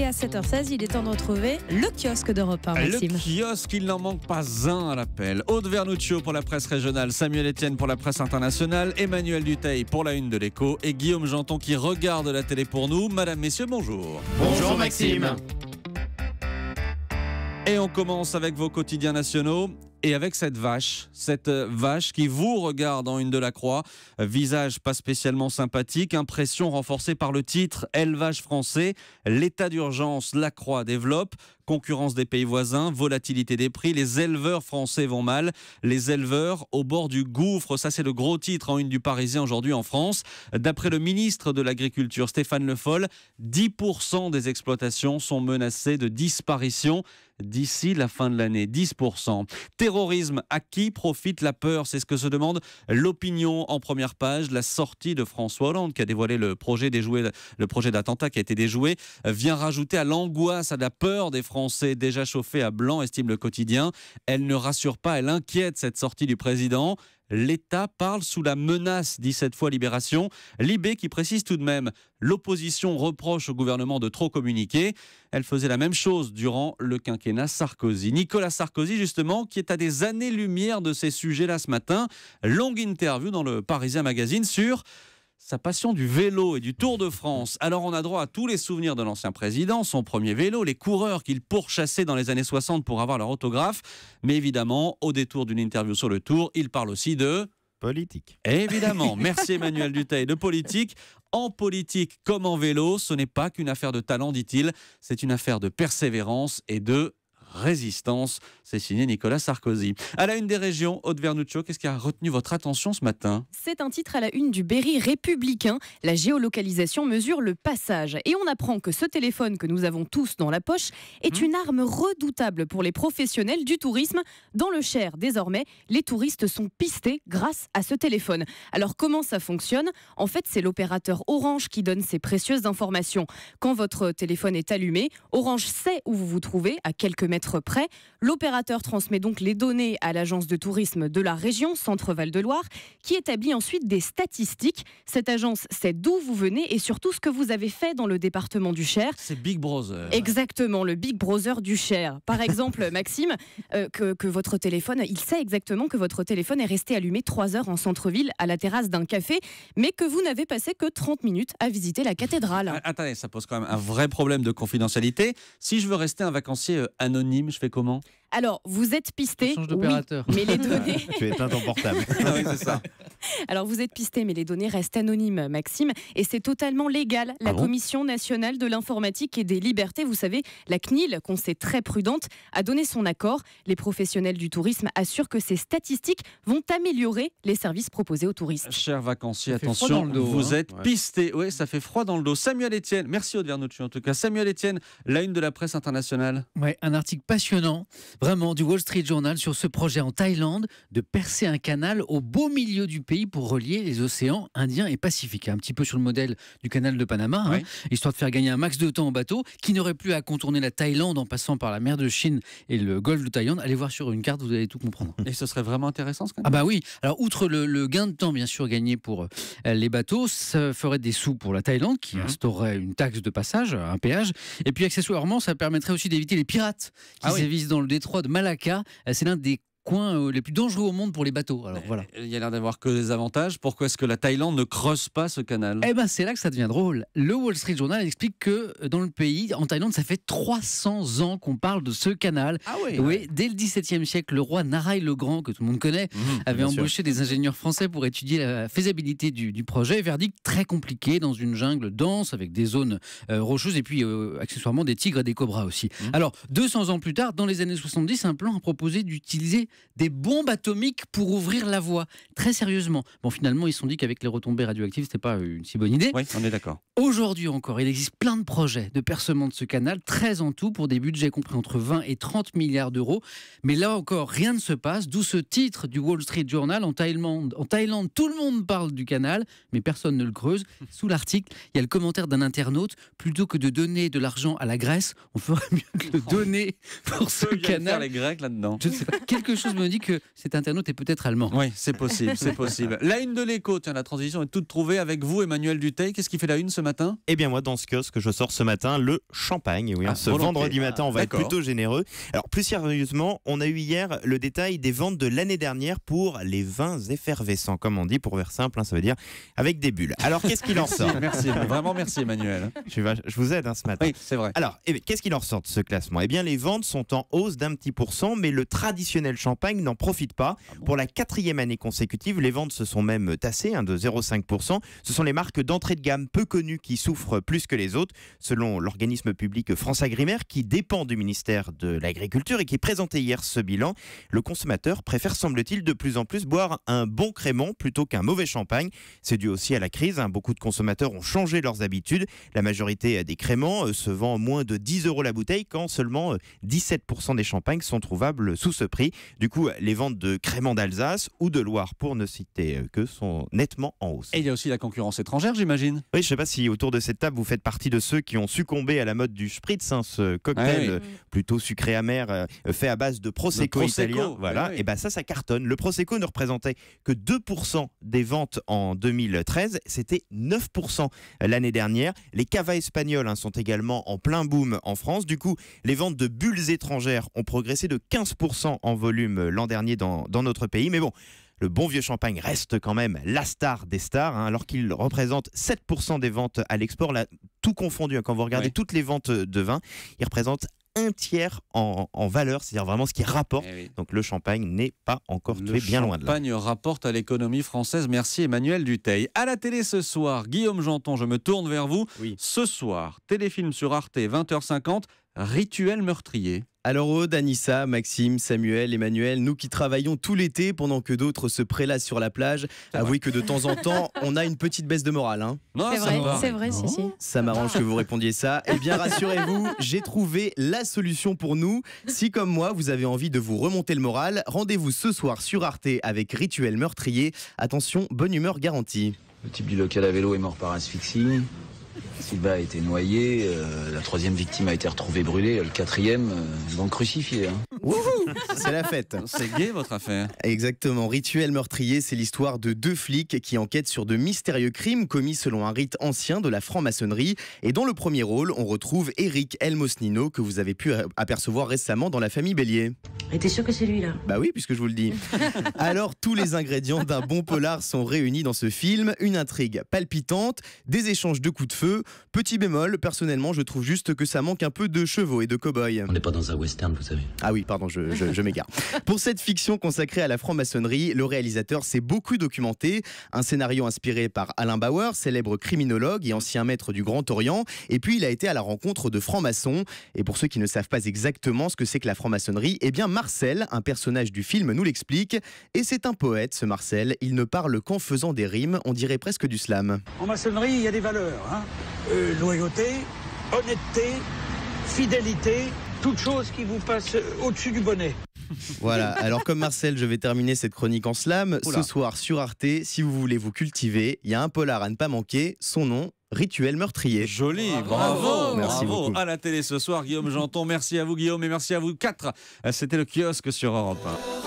Et à 7h16, il est temps de retrouver le kiosque d'Europe 1, Maxime. Le kiosque, il n'en manque pas un à l'appel. Aude Vernuccio pour la presse régionale, Samuel Etienne pour la presse internationale, Emmanuel Dutheil pour la une de l'Écho et Guillaume Janton qui regarde la télé pour nous. Madame, messieurs, bonjour. Bonjour Maxime. Et on commence avec vos quotidiens nationaux. Et avec cette vache qui vous regarde en une de la Croix, visage pas spécialement sympathique, impression renforcée par le titre « Élevage français, l'état d'urgence, la Croix développe ». Concurrence des pays voisins, volatilité des prix, les éleveurs français vont mal. Les éleveurs au bord du gouffre, ça c'est le gros titre en une du Parisien aujourd'hui en France. D'après le ministre de l'Agriculture, Stéphane Le Foll, 10% des exploitations sont menacées de disparition d'ici la fin de l'année. 10%. Terrorisme, à qui profite la peur? C'est ce que se demande l'opinion en première page. La sortie de François Hollande, qui a dévoilé le projet d'attentat qui a été déjoué, vient rajouter à l'angoisse, à la peur des Français déjà chauffés à blanc, estime le quotidien. Elle ne rassure pas, elle inquiète cette sortie du président. L'État parle sous la menace, dit cette fois Libération. Libé qui précise tout de même, l'opposition reproche au gouvernement de trop communiquer. Elle faisait la même chose durant le quinquennat Sarkozy. Nicolas Sarkozy, justement, qui est à des années-lumière de ces sujets-là ce matin. Longue interview dans le Parisien Magazine sur sa passion du vélo et du Tour de France. Alors on a droit à tous les souvenirs de l'ancien président, son premier vélo, les coureurs qu'il pourchassait dans les années 60 pour avoir leur autographe. Mais évidemment, au détour d'une interview sur le Tour, il parle aussi de politique. Évidemment, merci Emmanuel Dutheil, de politique. En politique comme en vélo, ce n'est pas qu'une affaire de talent, dit-il. C'est une affaire de persévérance et de résistance. C'est signé Nicolas Sarkozy. À la une des régions, Aude Vernuccio, qu'est-ce qui a retenu votre attention ce matin? C'est un titre à la une du Berry républicain. La géolocalisation mesure le passage. Et on apprend que ce téléphone que nous avons tous dans la poche est une arme redoutable pour les professionnels du tourisme. Dans le Cher, désormais, les touristes sont pistés grâce à ce téléphone. Alors comment ça fonctionne? En fait, c'est l'opérateur Orange qui donne ces précieuses informations. Quand votre téléphone est allumé, Orange sait où vous vous trouvez, à quelques mètres près. L'opérateur transmet donc les données à l'agence de tourisme de la région Centre-Val de Loire qui établit ensuite des statistiques. Cette agence sait d'où vous venez et surtout ce que vous avez fait dans le département du Cher. C'est Big Brother. Exactement, le Big Brother du Cher. Par exemple, Maxime, que votre téléphone, il sait exactement que votre téléphone est resté allumé 3 heures en centre-ville à la terrasse d'un café, mais que vous n'avez passé que 30 minutes à visiter la cathédrale. Attendez, ça pose quand même un vrai problème de confidentialité. Si je veux rester un vacancier anonyme, je fais comment? Alors, vous êtes pisté, change d'opérateur. Oui, mais les données... Tu éteins ton portable. Ah oui, c'est ça. Alors, vous êtes pisté, mais les données restent anonymes, Maxime, et c'est totalement légal. La Commission nationale de l'informatique et des libertés, vous savez, la CNIL, qu'on sait très prudente, a donné son accord. Les professionnels du tourisme assurent que ces statistiques vont améliorer les services proposés aux touristes. Chers vacanciers, Ça fait froid attention, dans le dos, vous hein. êtes pistés. Oui, ça fait froid dans le dos. Samuel Etienne, merci Aude Vernuccio en tout cas. Samuel Etienne, la une de la presse internationale. Ouais, un article passionnant, vraiment, du Wall Street Journal sur ce projet en Thaïlande de percer un canal au beau milieu du pays pour relier les océans Indien et Pacifique. Un petit peu sur le modèle du canal de Panama, Oui. histoire de faire gagner un max de temps au bateau qui n'aurait plus à contourner la Thaïlande en passant par la mer de Chine et le golfe de Thaïlande. Allez voir sur une carte, vous allez tout comprendre. Et ce serait vraiment intéressant ce canal. Ah bah oui, alors outre le gain de temps bien sûr gagné pour les bateaux, ça ferait des sous pour la Thaïlande qui instaurerait une taxe de passage, un péage, et puis accessoirement ça permettrait aussi d'éviter les pirates qui sévissent dans le détroit de Malacca. C'est l'un des coins les plus dangereux au monde pour les bateaux. Alors voilà. Il y a l'air d'avoir que des avantages. Pourquoi est-ce que la Thaïlande ne creuse pas ce canal? Eh ben c'est là que ça devient drôle. Le Wall Street Journal explique que dans le pays, en Thaïlande, ça fait 300 ans qu'on parle de ce canal. Ah oui. Oui, dès le XVIIe siècle, le roi Narai le Grand, que tout le monde connaît, avait embauché des ingénieurs français pour étudier la faisabilité du projet. Verdict très compliqué dans une jungle dense avec des zones rocheuses et puis accessoirement des tigres et des cobras aussi. Alors 200 ans plus tard, dans les années 70, un plan a proposé d'utiliser des bombes atomiques pour ouvrir la voie. Très sérieusement. Bon, finalement, ils se sont dit qu'avec les retombées radioactives, c'était pas une si bonne idée. Oui, on est d'accord. Aujourd'hui encore, il existe plein de projets de percement de ce canal, 13 en tout, pour des budgets compris entre 20 et 30 milliards d'euros. Mais là encore, rien ne se passe, d'où ce titre du Wall Street Journal. En Thaïlande, tout le monde parle du canal, mais personne ne le creuse. Sous l'article, il y a le commentaire d'un internaute. Plutôt que de donner de l'argent à la Grèce, on ferait mieux de le donner pour ce Faire canal. les Grecs là-dedans. Je ne sais pas, quelque chose me dit que cet internaute est peut-être allemand. Oui, c'est possible, c'est possible. La une de l'Écho, tiens, la transition est toute trouvée avec vous, Emmanuel Dutheil. Qu'est-ce qui fait la une ce matin? Eh bien moi, dans ce kiosque, je sors ce matin le champagne. Oui, ce volontiers. vendredi matin, on va être D'accord. plutôt généreux. Alors plus sérieusement, on a eu hier le détail des ventes de l'année dernière pour les vins effervescents, comme on dit, pour faire simple, ça veut dire avec des bulles. Alors qu'est-ce qu'il en sort? Merci, vraiment merci Emmanuel. Je vous aide ce matin. Oui, c'est vrai. Alors, qu'est-ce qu'il en ressort de ce classement? Eh bien, les ventes sont en hausse d'un petit %, mais le traditionnel champagne n'en profite pas. Pour la 4e année consécutive, les ventes se sont même tassées de 0,5%. Ce sont les marques d'entrée de gamme peu connues qui souffrent plus que les autres, selon l'organisme public France Agrimaire, qui dépend du ministère de l'Agriculture et qui présentait hier ce bilan. Le consommateur préfère, semble-t-il, de plus en plus boire un bon crémant plutôt qu'un mauvais champagne. C'est dû aussi à la crise. Beaucoup de consommateurs ont changé leurs habitudes. La majorité des crémants se vend moins de 10 € la bouteille, quand seulement 17% des champagnes sont trouvables sous ce prix. Du coup, les ventes de créments d'Alsace ou de Loire, pour ne citer que, sont nettement en hausse. Et il y a aussi la concurrence étrangère, j'imagine. Oui, je ne sais pas si autour de cette table, vous faites partie de ceux qui ont succombé à la mode du spritz, ce cocktail plutôt sucré amer fait à base de prosecco italien. Voilà. Et ça cartonne. Le prosecco ne représentait que 2% des ventes en 2013. C'était 9% l'année dernière. Les cavas espagnols sont également en plein boom en France. Du coup, les ventes de bulles étrangères ont progressé de 15% en volume l'an dernier dans notre pays. Mais bon, le bon vieux champagne reste quand même la star des stars, alors qu'il représente 7% des ventes à l'export. Là, tout confondu, quand vous regardez toutes les ventes de vin, il représente un tiers en valeur, c'est-à-dire vraiment ce qui rapporte. Donc le champagne n'est pas encore tué, bien loin de là. Le champagne rapporte à l'économie française. Merci Emmanuel Dutheil. À la télé ce soir, Guillaume Janton, je me tourne vers vous. Oui. Ce soir, téléfilm sur Arte, 20h50, Rituel meurtrier. Alors Aude, Anissa, Maxime, Samuel, Emmanuel, nous qui travaillons tout l'été pendant que d'autres se prélassent sur la plage, avouez que de temps en temps, on a une petite baisse de morale. Non, C'est vrai, si. Ça m'arrange que vous répondiez ça. Eh bien, rassurez-vous, j'ai trouvé la solution pour nous. Si, comme moi, vous avez envie de vous remonter le moral, rendez-vous ce soir sur Arte avec Rituel meurtrier. Attention, bonne humeur garantie. Le type du local à vélo est mort par asphyxie. Sylvain a été noyé. La 3e victime a été retrouvée brûlée. Le 4e, ils vont le crucifier. Wouhou, c'est la fête. C'est gai votre affaire. Exactement. Rituel meurtrier, c'est l'histoire de 2 flics qui enquêtent sur de mystérieux crimes commis selon un rite ancien de la franc-maçonnerie. Et dans le premier rôle, on retrouve Eric Elmosnino, que vous avez pu apercevoir récemment dans La Famille Bélier. Et t'es sûr que c'est lui là? Bah oui, puisque je vous le dis. Alors, tous les ingrédients d'un bon polar sont réunis dans ce film. Une intrigue palpitante, des échanges de coups de feu. Petit bémol, personnellement, je trouve juste que ça manque un peu de chevaux et de cow-boys. On n'est pas dans un western, vous savez. Ah oui, pardon, je m'égare. Pour cette fiction consacrée à la franc-maçonnerie, le réalisateur s'est beaucoup documenté. Un scénario inspiré par Alain Bauer, célèbre criminologue et ancien maître du Grand Orient. Et puis, il a été à la rencontre de francs-maçons. Et pour ceux qui ne savent pas exactement ce que c'est que la franc-maçonnerie, eh bien, Marcel, un personnage du film, nous l'explique. Et c'est un poète, ce Marcel. Il ne parle qu'en faisant des rimes, on dirait presque du slam. En maçonnerie, il y a des valeurs. Loyauté, honnêteté, fidélité, toute chose qui vous passe au-dessus du bonnet. Voilà, alors comme Marcel, je vais terminer cette chronique en slam. Oula. Ce soir sur Arte, si vous voulez vous cultiver, il y a un polar à ne pas manquer, son nom, Rituel meurtrier. Joli, bravo. Merci Bravo. beaucoup. À la télé ce soir, Guillaume Janton. Merci à vous Guillaume et merci à vous 4. C'était le kiosque sur Europe 1.